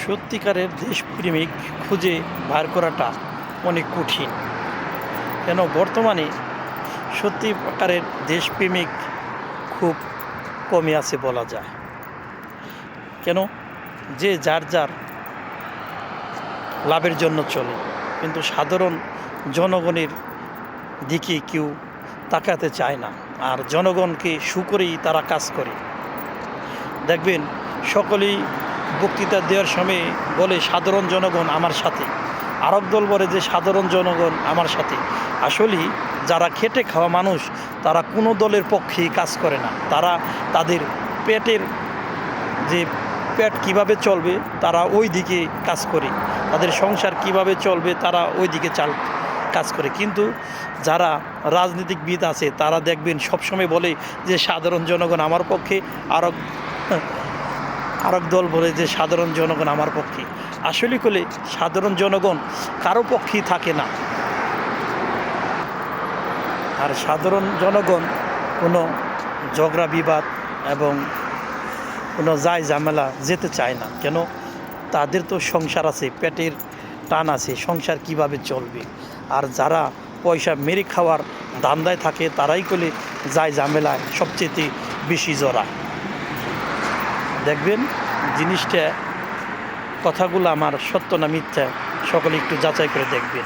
সত্যিকারের দেশপ্রেমিক খুঁজে বার করাটা অনেক কঠিন। কেন বর্তমানে সত্যিকারের দেশপ্রেমিক খুব কমই আছে বলা যায়। কেন যে যার যার লাভের জন্য চলে, কিন্তু সাধারণ জনগণের দিকে কেউ তাকাতে চায় না। আর জনগণকে সুকরেই তারা কাজ করে। দেখবেন সকলেই বক্তৃতা দেওয়ার সময় বলে সাধারণ জনগণ আমার সাথে, আরেক দল বলে যে সাধারণ জনগণ আমার সাথে। আসলে যারা খেটে খাওয়া মানুষ তারা কোনো দলের পক্ষেই কাজ করে না। তারা তাদের পেটের যে পেট কিভাবে চলবে তারা ওই দিকে কাজ করে, তাদের সংসার কিভাবে চলবে তারা ওই দিকে কাজ করে। কিন্তু যারা রাজনীতিবিদ আছে তারা দেখবেন সবসময় বলে যে সাধারণ জনগণ আমার পক্ষে, আরেক দল বলে যে সাধারণ জনগণ আমার পক্ষে। আসলে করলে সাধারণ জনগণ কারো পক্ষেই থাকে না। আর সাধারণ জনগণ কোনো ঝগড়া বিবাদ এবং কোনো ঝামেলা যেতে চায় না। কেন তাদের তো সংসার আছে, পেটের টান আছে, সংসার কিভাবে চলবে। আর যারা পয়সা মেরে খাওয়ার ধান্দায় থাকে তারাই করলে ঝামেলায় সবচেয়ে বেশি জড়ায়। দেখবেন জিনিসটা কথাগুলো আমার সত্য না মিথ্যা সকলে একটু যাচাই করে দেখবেন।